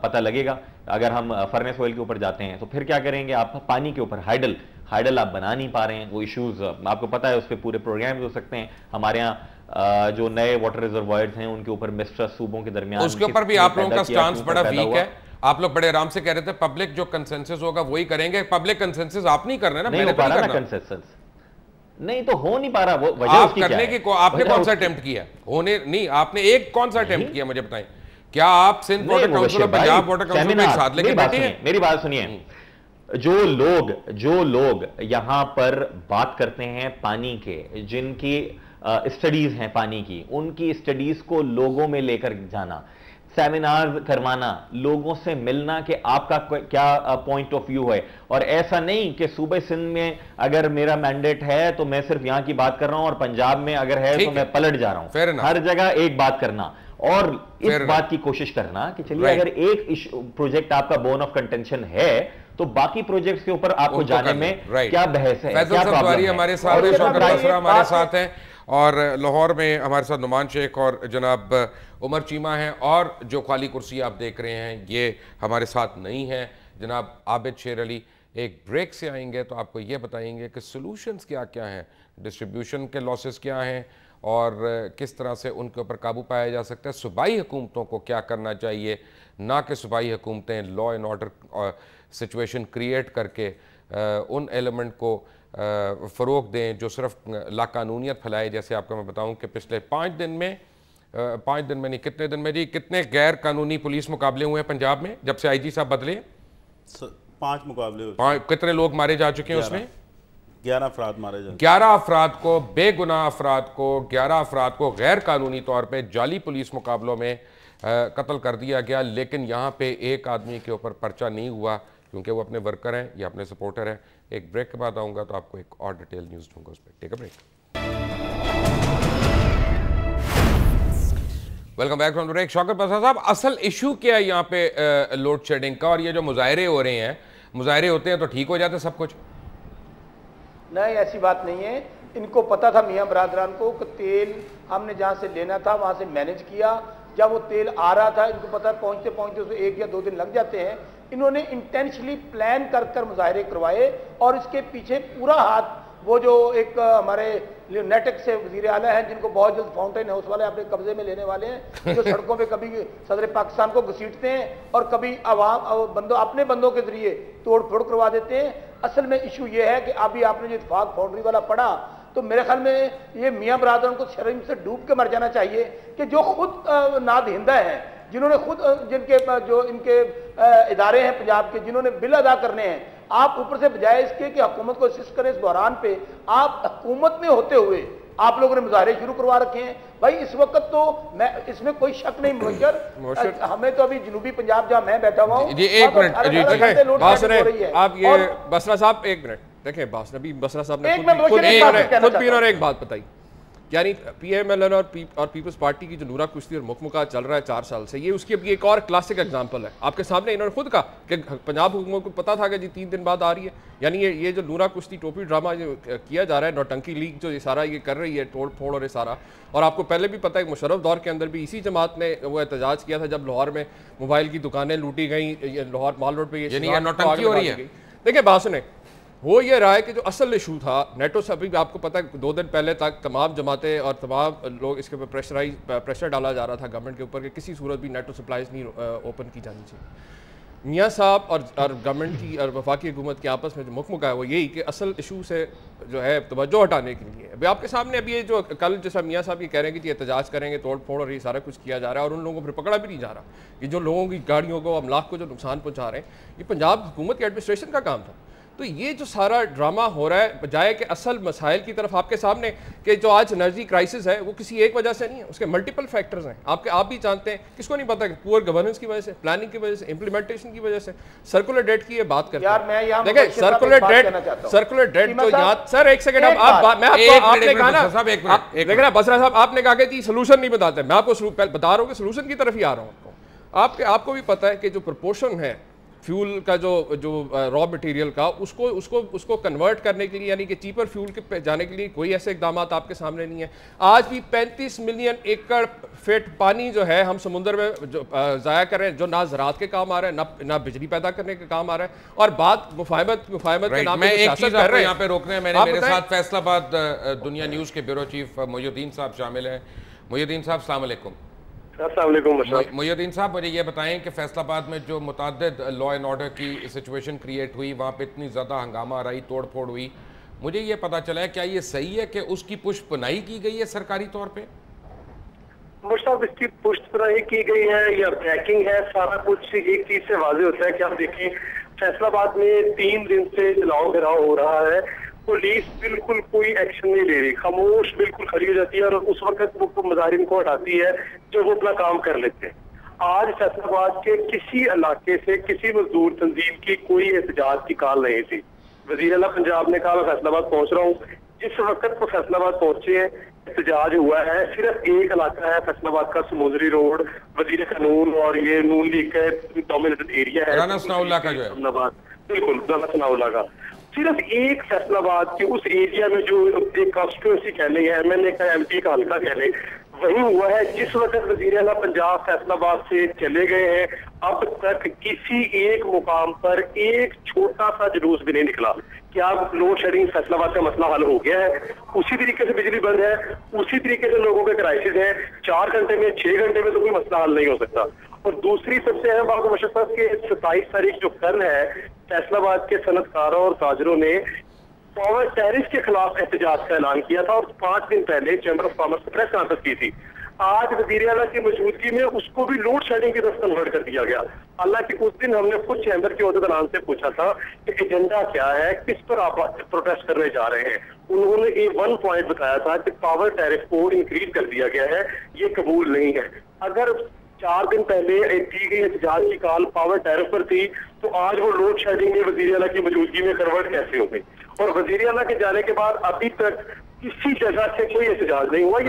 S6: पता लगेगा। अगर हम फर्नेस ऑयल के ऊपर जाते हैं तो फिर क्या करेंगे? आप पानी के ऊपर हाइडल आप बना नहीं पा रहे हैं। वो इश्यूज आपको पता है, उस पर पूरे प्रोग्राम हो सकते हैं। हमारे यहाँ जो नए वाटर रिजर्वायर्स हैं उनके ऊपर मिस्ट्रस सूबों के दरमियान,
S1: उसके ऊपर भी आप लोगों का स्टांस बड़ा वीक है। आप लोग बड़े आराम से कह रहे थे पब्लिक जो कंसेंसस होगा वही करेंगे। पब्लिक कंसेंसस आप नहीं कर रहे ना,
S6: मैंने तो नहीं कंसेंसस नहीं तो हो नहीं पा रहा। वो वजह
S1: आप करने की आपने कौन सा अटेम्प्ट किया? होने नहीं, आपने एक कौन सा अटेम्प्ट किया मुझे बताएं। क्या आप सिंध वाटर काउंसिल और पंजाब वाटर काउंसिल को एक साथ लेके बैठे हैं?
S6: मेरी बात सुनिए, जो लोग यहां पर बात करते हैं पानी के, जिनकी स्टडीज हैं पानी की, उनकी स्टडीज को लोगों में लेकर जाना, सेमिनार करवाना, लोगों से मिलना कि आपका क्या पॉइंट ऑफ व्यू है। और ऐसा नहीं कि सूबे सिंध में अगर मेरा मैंडेट है तो मैं सिर्फ यहां की बात कर रहा हूं और पंजाब में अगर है तो मैं पलट जा रहा हूं। हर जगह एक बात करना और इस बात की कोशिश करना कि चलिए अगर एक प्रोजेक्ट आपका बोन ऑफ कंटेंशन है तो बाकी प्रोजेक्ट्स के ऊपर आपको जाने में क्या बहस है, क्या प्रॉब्लम है।
S1: हमारे साथ है, शौकत बसरा हमारे साथ है, और लाहौर में हमारे साथ नुमान शेख और जनाब उमर चीमा हैं, और जो खाली कुर्सी आप देख रहे हैं ये हमारे साथ नहीं है जनाब आबिद शेर अली। एक ब्रेक से आएंगे तो आपको ये बताएंगे कि सॉल्यूशंस क्या क्या हैं, डिस्ट्रीब्यूशन के लॉसेस क्या हैं और किस तरह से उनके ऊपर काबू पाया जा सकता है। सूबाई हुकूमतों को क्या करना चाहिए, ना कि सूबाई हुकूमतें law and order situation create करके उन एलिमेंट को फ़रोग दें जो सिर्फ लाकानूनियत फैलाए। जैसे आपको मैं बताऊं कि पिछले 5 दिन में नहीं, कितने दिन में जी, कितने गैर कानूनी पुलिस मुकाबले हुए हैं पंजाब में जब से आईजी साहब बदले?
S4: 5 मुकाबले।
S1: कितने लोग मारे जा चुके हैं उसमें?
S4: 11 अफराद मारे जाए।
S1: 11 अफराद को, बेगुनाह अफराद को, 11 अफराद को गैर कानूनी तौर पे जाली पुलिस मुकाबलों में कत्ल कर दिया गया। लेकिन यहाँ पे एक आदमी के ऊपर पर्चा नहीं हुआ क्योंकि वो अपने वर्कर हैं या अपने सपोर्टर हैं। एक ब्रेक के बाद आऊँगा तो आपको एक और डिटेल न्यूज़ दूंगा उस पर। Take a break. Welcome back from the break. Shaukat Basra साहब, असल इशू क्या है यहाँ पे लोड शेडिंग का? और ये जो मुजाहरे हो रहे हैं, मुजाहरे होते हैं तो ठीक हो जाते सब कुछ?
S5: नहीं, ऐसी बात नहीं है। इनको पता था मियाँ बरादरान को कि तेल हमने जहाँ से लेना था वहाँ से मैनेज किया। जब वो तेल आ रहा था, इनको पता पहुँचते पहुँचते उसे 1 या 2 दिन लग जाते हैं। इन्होंने इंटेंशनली प्लान कर मुजाहरे करवाए और इसके पीछे पूरा हाथ वो जो एक हमारे नेटक से वजीर आला हैं जिनको बहुत जल्द फाउंटेन हाउस वाले अपने कब्जे में लेने वाले हैं, जो सड़कों पे कभी सदर पाकिस्तान को घसीटते हैं और कभी अपने बंदों के जरिए तोड़ फोड़ करवा देते हैं। असल में इशू ये है कि अभी आपने जो इत्तेफाक फाउंड्री वाला पढ़ा, तो मेरे ख्याल में ये मियाँ बरादरन को शर्म से डूब के मर जाना चाहिए कि जो खुद नादहिंदा हैं, जिन्होंने खुद जिनके जो इनके इदारे हैं पंजाब के, जिन्होंने बिल अदा करने हैं, आप ऊपर से बजाय इसके कि हुकूमत को असिस्ट करें इस बहरान पे, आप हुकूमत में होते हुए आप लोगों ने मुजाहरे शुरू करवा रखे हैं। भाई इस वक्त तो मैं इसमें कोई शक नहीं, मगर हमें तो अभी जनूबी पंजाब जहां मैं बैठा हुआ हूँ,
S1: जी एक मिनट आप ये बसरा साहब 1 मिनट देखें, नबी बसरा साहब ने खुद भी उन्होंने एक बात बताई, यानी PMLN और पीपल्स पार्टी की जो नूरा कुश्ती और मुकमुका चल रहा है 4 साल से, ये उसकी अभी एक और क्लासिक एग्जांपल है आपके सामने। इन्होंने खुद कहा कि पंजाब हुकूमत को पता था कि जी 3 दिन बाद आ रही है। यानी ये जो नूरा कुश्ती टोपी ड्रामा जो किया जा रहा है, नौटंकी लीग जो ये सारा ये कर रही है, तोड़ फोड़ और ये सारा, और आपको पहले भी पता है मुशर्रफ दौर के अंदर भी इसी जमात ने वो एहतजाज किया था जब लाहौर में मोबाइल की दुकानें लूटी गई, लाहौर माल रोड पर नौटंकी हो रही है। देखिए बात सुने, वो ये रहा है कि जो असल इशू था नेटो से, अभी आपको पता है 2 दिन पहले तक तमाम जमातें और तमाम लोग इसके ऊपर प्रेशर डाला जा रहा था गवर्नमेंट के ऊपर कि किसी सूरत भी नेटो सप्लाईज नहीं ओपन की जानी चाहिए। मियाँ साहब और गवर्नमेंट की और वफाकी हुकूमत के आपस में जो मुकमुका है वो यही कि असल इशू से जो है तवज्जो हटाने के लिए अभी आपके सामने अभी ये जो कल जैसा मियाँ साहब ये कह रहे हैं कि एहतजाज करेंगे, तोड़ फोड़ और ये सारा कुछ किया जा रहा है और उन लोगों को फिर पकड़ा भी नहीं जा रहा कि जो लोगों की गाड़ियों को, अमलाक को जो नुकसान पहुँचा रहे हैं, ये पंजाब हुकूमत के एडमिनिस्ट्रेशन का काम था। तो ये जो सारा ड्रामा हो रहा है, बजाय कि असल मसाइल की तरफ आपके सामने कि जो आज एनर्जी क्राइसिस है वो किसी एक वजह से नहीं है, उसके मल्टीपल फैक्टर्स हैं। आप भी जानते हैं, किसको नहीं पता कि पुअर गवर्नेंस की वजह से, प्लानिंग की वजह से, इंप्लीमेंटेशन की वजह से, सर्कुलर डेट की ये बात करते हैं। देखिए सर्कुलर डेट जो यहाँ सर 1 सेकंड आपने कहा ना बसरा साहब, आपने कहा कि सोल्यूशन नहीं बताते, मैं आपको बता रहा हूँ कि सोल्यूशन की तरफ ही आ रहा हूँ। आपको भी पता है कि जो प्रपोर्शन है फ्यूल का जो रॉ मटेरियल का, उसको कन्वर्ट करने के लिए, यानी कि चीपर फ्यूल के जाने के लिए कोई ऐसे इकदाम आपके सामने नहीं है। आज भी 35 मिलियन एकड़ फीट पानी जो है हम समुद्र में जो ज़ाया कर रहे हैं, जो ना ज़राअत के काम आ रहा है, ना बिजली पैदा करने के काम आ रहा है, और बात मुफाहमत के नाम पे सियासत कर रहे हैं। यहाँ पे रोक रहे हैं, मेरे साथ फैसलाबाद दुनिया न्यूज़ के ब्यूरो चीफ मोहिउद्दीन साहब शामिल हैं। मोहिउद्दीन साहब अस्सलाम वालेकुम। मोहिउद्दीन साहब मुझे ये बताएं कि फैसलाबाद में जो मुताद्दिद लॉ एंड ऑर्डर की सिचुएशन क्रिएट हुई, वहाँ पे इतनी ज़्यादा हंगामा रही, तोड़ फोड़ हुई, मुझे ये पता चला है क्या ये सही है कि उसकी पुष्पनाई की गई है सरकारी तौर पे?
S3: मुश्ताक, इसकी पुष्पनाई की गई है या ब्रेकिंग है, सारा कुछ एक चीज से वाज़ेह होता है कि आप देखें फैसलाबाद में 3 दिन से जलाओ गिराव हो रहा है, पुलिस बिल्कुल कोई एक्शन नहीं ले रही, खामोश बिल्कुल खड़ी हो जाती है और उस वक्त वो मुजाहिरीन को हटाती है जो वो अपना काम कर लेते हैं। आज फैसलाबाद के किसी इलाके से किसी मजदूर तंजीम की कोई एहतजाज की कॉल नहीं थी। वजीर आला पंजाब ने कहा मैं फैसलाबाद पहुंच रहा हूँ, जिस वक्त वो फैसलाबाद पहुंचे हैं एहतजाज हुआ है। सिर्फ एक इलाका है फैसलाबाद का, समुद्री रोड, वजीर कानून और ये नून लीग का डोमिनेटेड एरिया है,
S1: राना सनाउल्लाह का जो है,
S3: बिल्कुल राना सनाउल्लाह का। सिर्फ एक फैसलाबाद के उस एरिया में जो एक कॉन्स्टिट्यूंसी कह लें, MNA का MP का हल्का कह लें, वही हुआ है। जिस वक्त वजीर आला पंजाब फैसलाबाद से चले गए हैं, अब तक किसी एक मुकाम पर एक छोटा सा जुलूस भी नहीं निकला। क्या लोड शेडिंग फैसलाबाद का मसला हल हो गया है? उसी तरीके से बिजली बंद है, उसी तरीके से लोगों के क्राइसिस है। 4 घंटे में 6 घंटे में तो कोई मसला हल नहीं हो सकता। और दूसरी सबसे अहम बात मुशर्रफ के 27 तारीख जो कल है, फैसलाबाद के सनतकारों और ताजरों ने पावर टैरिफ के खिलाफ एहतजाज का ऐलान किया था और 5 दिन पहले चैम्बर ऑफ कॉमर्स में प्रेस कॉन्फ्रेंस की थी। आज वजीर आला की मौजूदगी में उसको भी लोड शेडिंग की तरफ कन्वर्ट कर दिया गया। हालांकि उस दिन हमने खुद चैम्बर के अहदेदारान से पूछा था कि एजेंडा क्या है, किस पर आप प्रोटेस्ट करने जा रहे हैं। उन्होंने एक 1 पॉइंट बताया था कि पावर टैरिफ को इंक्रीज कर दिया गया है, ये कबूल नहीं है। अगर 4 दिन पहले की गई एहतजाज की कॉल पावर टैरिफ पर थी, तो आज वो लोड शेडिंग में वजीर आला की मौजूदगी में कन्वर्ट कैसे हो गई? और वजीर आला के जाने के बाद अभी तक किसी जगह से कोई एहतजाज नहीं हुआ।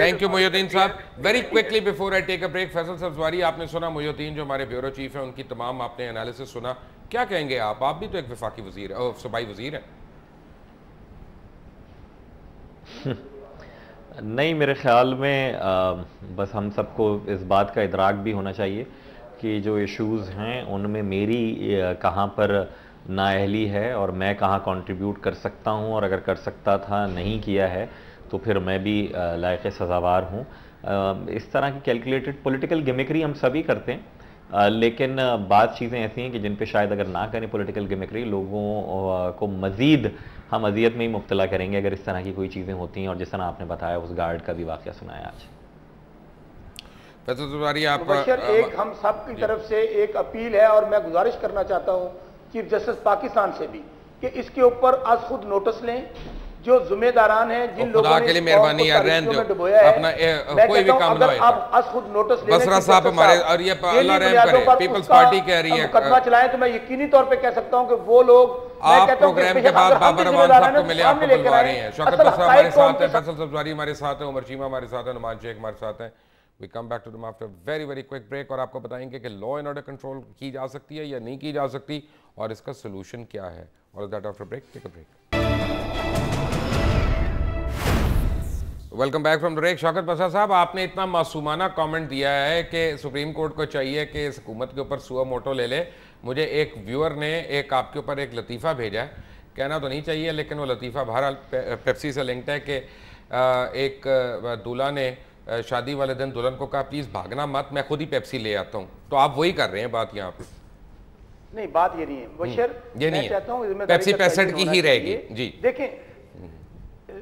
S1: थैंक यू मोहिउद्दीन साहब। Very quickly before I take a break, Faisal Sabzwari, आपने सुना मोहिउद्दीन जो हमारे ब्यूरो चीफ है, उनकी तमाम आपने एनालिसिस सुना, क्या कहेंगे आप भी तो एक वफाकी वजीर सूबाई वजीर है।
S6: नहीं, मेरे ख्याल में बस हम सबको इस बात का इदराक भी होना चाहिए कि जो इश्यूज़ हैं उनमें मेरी कहाँ पर नाअहली है और मैं कहाँ कंट्रीब्यूट कर सकता हूँ, और अगर कर सकता था नहीं किया है तो फिर मैं भी लायक सज़ावार हूँ। इस तरह की कैलकुलेटेड पॉलिटिकल गिमिकरी हम सभी करते हैं, लेकिन बात चीज़ें ऐसी हैं कि जिन पे शायद अगर ना करें पॉलिटिकल गिमिकरी, लोगों को मज़ीद हम अजियत में ही मुब्तला करेंगे अगर इस तरह की कोई चीज़ें होती हैं। और जिस तरह आपने बताया उस गार्ड का भी वाक़या सुनाया आज।
S5: एक हम सब की तरफ से एक अपील है और मैं गुजारिश करना चाहता हूँ चीफ जस्टिस पाकिस्तान से भी कि इसके ऊपर आज खुद नोटिस लें, जो जिम्मेदारान हैं, जिन लोगों ने
S1: मेहरबानी यार रहने दो अपना कोई भी काम ना हो।
S5: आप आज खुद नोटिस लें
S1: बसरा साहब हमारे, और ये अल्लाह रहम करे, पीपल्स पार्टी कह रही है
S5: मुकदमा चलाएं, तो मैं यकीनी तौर पे कह सकता हूं कि वो लोग,
S1: आप प्रोग्राम के बाद बाबर रहमान साहब को मिले, आपको बुलवा रहे हैं। शौकत बसरा हमारे साथ है, फैसल सब्ज़वारी हमारे साथ है, उमर चीमा हमारे साथ है, नुमान शेख हमारे साथ है। We come back to them after very very quick break, और आपको बताएंगे कि लॉ एंड ऑर्डर कंट्रोल की जा सकती है या नहीं की जा सकती और इसका सोल्यूशन क्या है। All that after break, take a break. Welcome back from the break. Shaukat Basra साहब, आपने इतना मासूमाना कमेंट दिया है कि सुप्रीम कोर्ट को चाहिए कि इस हुकूमत के ऊपर सुआ मोटो ले ले। मुझे एक व्यूअर ने एक आपके ऊपर एक लतीफ़ा भेजा है, कहना तो नहीं चाहिए लेकिन वो लतीफ़ा बहरहाल पेप्सी से लिंक्ड है कि एक दूल्हा ने शादी वाले दिन दुल्हन को कहा प्लीज़ भागना मत, मैं खुद ही पेप्सी ले आता हूँ। तो आप वही कर रहे हैं बात यहाँ पे?
S5: नहीं, बात ये नहीं है बशर,
S1: ये नहीं है, पेप्सी 65 की ही रहेगी। जी
S5: देखें,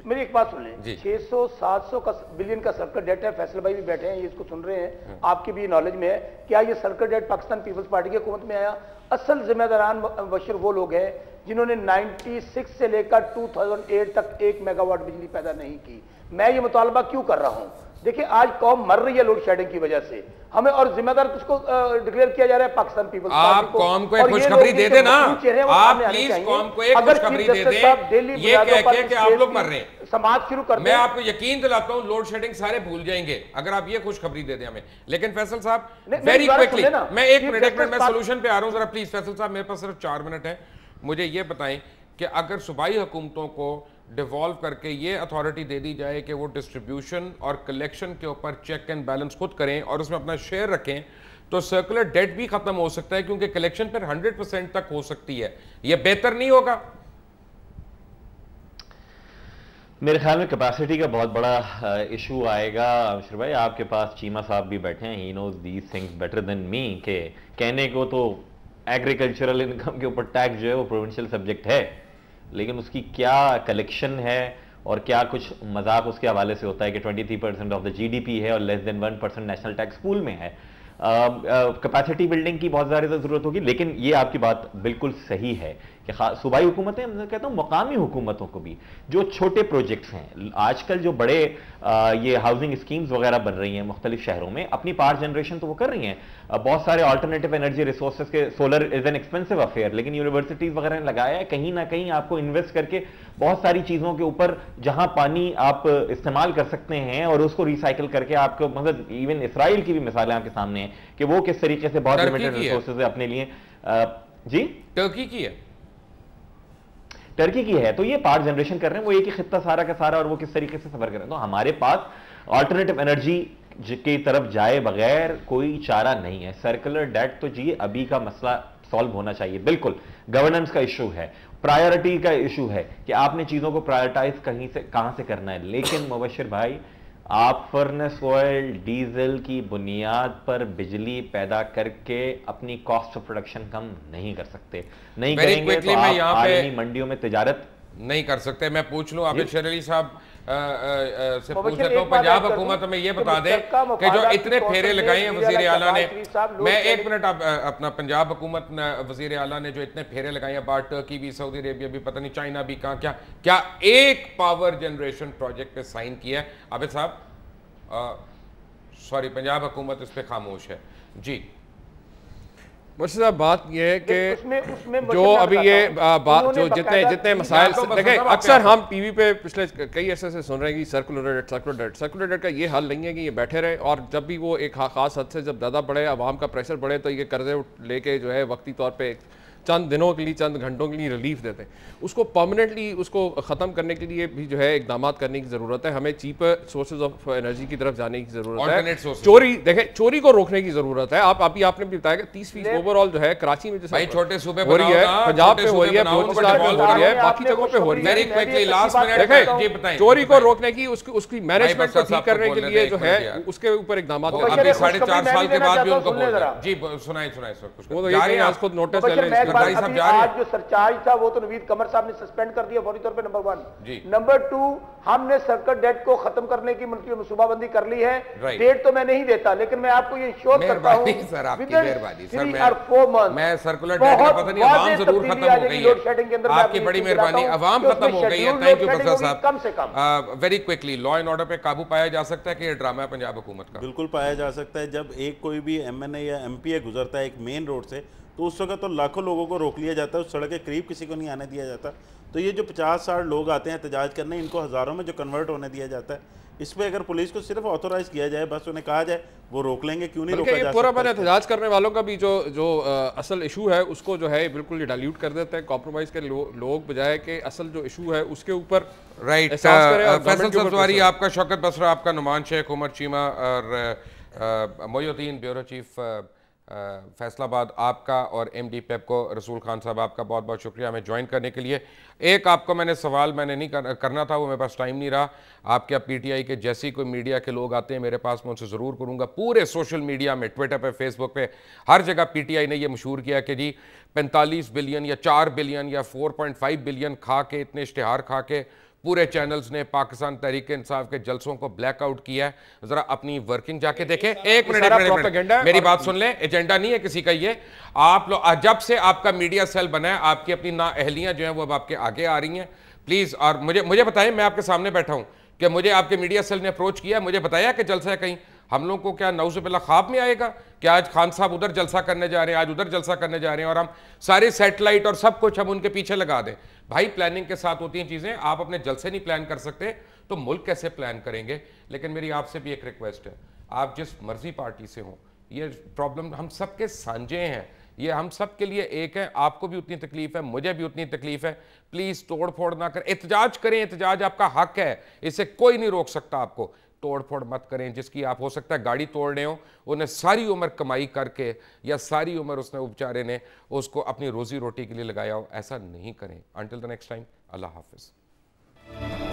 S5: मेरी एक बात सुन लें, 600-700 बिलियन का सर्कल डेट है, फैसल भाई भी बैठे हैं, ये इसको सुन रहे हैं, आपकी भी नॉलेज में है। क्या ये सर्कल डेट पाकिस्तान पीपल्स पार्टी की हुकूमत में आया? असल जिम्मेदारान बशर वो लोग हैं जिन्होंने 96 से लेकर 2008 तक 1 मेगावाट बिजली पैदा नहीं की। मैं ये मुतालबा क्यों कर रहा हूँ? देखिए, आज कौम मर रही है लोड शेडिंग की वजह से, हमें और जिम्मेदार किसको डिक्लेयर किया जा रहा है? पाकिस्तान पीपल्स पार्टी को।
S1: कौम को एक खुशखबरी दे देना, आप प्लीज कौम को एक खुशखबरी दे दें, ये कह के कि आप लोग मर रहे हैं,
S5: समाज शुरू कर।
S1: मैं आपको यकीन दिलाता हूं लोड शेडिंग सारे भूल जाएंगे अगर आप ये खुशखबरी दे दें हमें। लेकिन फैसल साहब वेरी क्विकली, मैं एक मिनट मैं सोल्यूशन पे आ रहा हूं जरा प्लीज। फैसल साहब मेरे पास सिर्फ 4 मिनट है, मुझे ये बताएं कि अगर सूबाई हुकूमतों को डिवॉल्व करके ये अथॉरिटी दे दी जाए कि वो डिस्ट्रीब्यूशन और कलेक्शन के ऊपर चेक एंड बैलेंस खुद करें और उसमें अपना शेयर रखें, तो सर्कुलर डेट भी खत्म हो सकता है क्योंकि कलेक्शन पर 100% तक हो सकती है। ये बेहतर नहीं होगा?
S6: मेरे ख्याल में कैपेसिटी का बहुत बड़ा इशू आएगा। अमशर भाई, आपके पास चीमा साहब भी बैठे हैं, he knows these things better than me. के कहने को तो एग्रीकल्चरल इनकम के ऊपर टैक्स जो है वो प्रोविंशियल सब्जेक्ट है, लेकिन उसकी क्या कलेक्शन है और क्या कुछ मजाक उसके हवाले से होता है कि 23% ऑफ द जीडीपी है और less than 1% national tax pool में है। कैपेसिटी बिल्डिंग की बहुत ज़्यादा ज़रूरत होगी, लेकिन ये आपकी बात बिल्कुल सही है कि सूबाई हुकूमतें, मैं कहता हूँ मकामी हुकूमतों को भी जो छोटे प्रोजेक्ट्स हैं, आजकल जो बड़े ये हाउसिंग स्कीम्स वगैरह बन रही हैं मुख्तलिफ शहरों में, अपनी पावर जनरेशन तो वो कर रही हैं। बहुत सारे अल्टरनेटिव एनर्जी रिसोर्सेज के, solar is an expensive affair, लेकिन यूनिवर्सिटीज़ वगैरह ने लगाया है कहीं ना कहीं आपको इन्वेस्ट करके बहुत सारी चीज़ों के ऊपर जहां पानी आप इस्तेमाल कर सकते हैं और उसको रिसाइकिल करके आपको, मतलब इवन इसराइल की भी मिसालें आपके सामने हैं कि वो किस तरीके से बहुत लिमिटेड रिसोर्सेज अपने लिए। जी,
S1: टर्की की है,
S6: टर्की की है, तो ये पावर जनरेशन कर रहे हैं, वो एक ही खित्ता सारा का सारा, और वो किस तरीके से सफर कर रहे हैं। तो हमारे पास अल्टरनेटिव एनर्जी की तरफ जाए बगैर कोई चारा नहीं है। सर्कुलर डेट तो जी अभी का मसला सॉल्व होना चाहिए, बिल्कुल गवर्नेंस का इशू है, प्रायोरिटी का इशू है कि आपने चीजों को प्रायोरिटाइज कहीं से कहां से करना है। लेकिन मुबशिर भाई, आप फर्नेस ऑयल डीजल की बुनियाद पर बिजली पैदा करके अपनी कॉस्ट ऑफ प्रोडक्शन कम नहीं कर सकते। नहीं करेंगे तो आप आलमी मंडियों में तिजारत
S1: नहीं कर सकते। मैं पूछ लूं आबिद शेर अली साहब से पूछ लेता हूं, पंजाब हुकूमत में ये बता दे कि जो इतने फेरे लगाए हैं वजीर आला ने, मैं 1 मिनट अपना पंजाब हुकूमत वजीर आला ने जो इतने फेरे लगाए हैं, बाहर टर्की भी, सऊदी अरेबिया भी, पता नहीं चाइना भी, कहाँ क्या एक पावर जनरेशन प्रोजेक्ट पे साइन किया है? आबिद साहब सॉरी, पंजाब हुकूमत इस पे खामोश है। जी
S7: मुझसे साहब, बात यह है कि जो अभी ये बात जो जितने मसाइल देखें, अक्सर हम टीवी पे पिछले कई ऐसे से सुन रहे हैं कि सर्कुलर डेट का ये हल नहीं है कि ये बैठे रहे, और जब भी वो एक खास हद से जब ज़्यादा बढ़े, आवाम का प्रेशर बढ़े, तो ये कर्जे लेके जो है वक्ती तौर पे चंद दिनों के लिए, चंद घंटों के लिए रिलीफ देते हैं, उसको परमानेंटली उसको ख़त्म करने के लिए भी जो है इकदाम करने की ज़रूरत है। हमें चीपर सोर्सेज ऑफ एनर्जी की तरफ जाने की ज़रूरत है। चोरी, देखें, चोरी को रोकने की ज़रूरत है। आप अभी आपने भी बताया कि 30% ओवरऑल जो है कराची में जैसे
S1: छोटे सूबे
S7: हो रही है, पंजाब में हो रही है, बलूचिस्तान में हो रही है, बाकी जगहों पे हो रही है। देखें, चोरी को रोकने की उसकी मैनेजमेंट को ठीक करने के लिए जो है उसके ऊपर इकदाम
S1: 4.5 साल के बाद भी उनको बोल रहे हैं। जी सुनाइए सर कुछ।
S7: वो तो ये आज खुद नोटिस ले लें।
S5: आज जो सरचार्ज था वो तो नवीद कमर साहब ने सस्पेंड कर दिया फौरी तौर पे, नंबर 1। नंबर 2, हमने सर्किट डेट को खत्म करने की मनसूबाबंदी कर ली है। डेट तो मैं नहीं देता, लेकिन मैं आपको ये इंश्योर करता हूं
S1: सर, आपकी मेहरबानी सर, मैं सर्कुलर डेट का पता नहीं, आवाम जरूर खत्म हो गई है। आपकी बड़ी मेहरबानी, आवाम खत्म हो गई है। थैंक यू बसर साहब।
S5: कम से कम
S1: very quickly, law and order पे काबू पाया जा सकता है कि ये ड्रामा है पंजाब हुकूमत का?
S4: बिल्कुल पाया जा सकता है। जब एक कोई भी MNA या MPA गुजरता है एक मेन रोड से, तो उस वक्त तो लाखों लोगों को रोक लिया जाता है, उस सड़क के करीब किसी को नहीं आने दिया जाता। तो ये जो 50-60 लोग आते हैं एहतजाज करने, इनको हज़ारों में जो कन्वर्ट होने दिया जाता है, इस पर अगर पुलिस को सिर्फ ऑथोराइज किया जाए, बस उन्हें कहा जाए, वो रोक लेंगे। क्यों नहीं रोका जा सकता?
S7: पूरा मैंने एहतजाज करने वालों का भी जो असल इशू है उसको जो है बिल्कुल डाइल्यूट कर देते हैं। कॉम्प्रोमाइज़ के लोग बजाय के असल जो इशू है उसके ऊपर
S1: राइट। फैसल सब्जवारी आपका, शौकत बसरा आपका, नुमान शेख, उमर चीमा और मोयुद्दीन ब्यूरो चीफ फैसलाबाद आपका, और MD पेप्को रसूल खान साहब आपका बहुत बहुत शुक्रिया हमें ज्वाइन करने के लिए। एक आपको मैंने सवाल मैंने नहीं करना था, वो मेरे पास टाइम नहीं रहा। आपके अब PTI के जैसी कोई मीडिया के लोग आते हैं मेरे पास, मैं उनसे ज़रूर करूँगा। पूरे सोशल मीडिया में, ट्विटर पे, फेसबुक पे, हर जगह PTI ने ये मशहूर किया कि जी 45 बिलियन या 4 बिलियन या 4.5 बिलियन खा के, इतने इश्तिहार खा के पूरे चैनल्स ने पाकिस्तान तहरीक इंसाफ के जलसों को ब्लैकआउट किया है। जरा अपनी वर्किंग जाके देखें। एक मिनट, मेरी बात सुन लें। एजेंडा नहीं है किसी का ये। आप लोग, जब से आपका मीडिया सेल बना है, आपकी अपनी नाअहलियां जो हैं वो अब आपके आगे आ रही हैं, प्लीज़। और मुझे बताएं, मैं आपके सामने बैठा हूं कि मुझे आपके मीडिया सेल ने अप्रोच किया, मुझे बताया कि जलसा है कहीं। हम लोग को क्या नौज़ुबिल्लाह ख्वाब में आएगा कि आज खान साहब उधर जलसा करने जा रहे हैं, आज उधर जलसा करने जा रहे हैं, और हम सारे सैटेलाइट और सब कुछ हम उनके पीछे लगा दें? भाई, प्लानिंग के साथ होती हैं चीज़ें। आप अपने जलसे नहीं प्लान कर सकते तो मुल्क कैसे प्लान करेंगे? लेकिन मेरी आपसे भी एक रिक्वेस्ट है, आप जिस मर्जी पार्टी से हों, ये प्रॉब्लम हम सबके साझे हैं, ये हम सब के लिए एक है। आपको भी उतनी तकलीफ है, मुझे भी उतनी तकलीफ है। प्लीज़ तोड़ फोड़ ना करें, एहतजाज करें, एहतजाज आपका हक है, इससे कोई नहीं रोक सकता आपको। तोड़ फोड़ मत करें। जिसकी आप हो सकता है गाड़ी तोड़ रहे हो, उन्हें सारी उम्र कमाई करके या सारी उम्र उसने बेचारे ने उसको अपनी रोजी रोटी के लिए लगाया हो, ऐसा नहीं करें। अंटिल द नेक्स्ट टाइम, अल्लाह हाफिज़।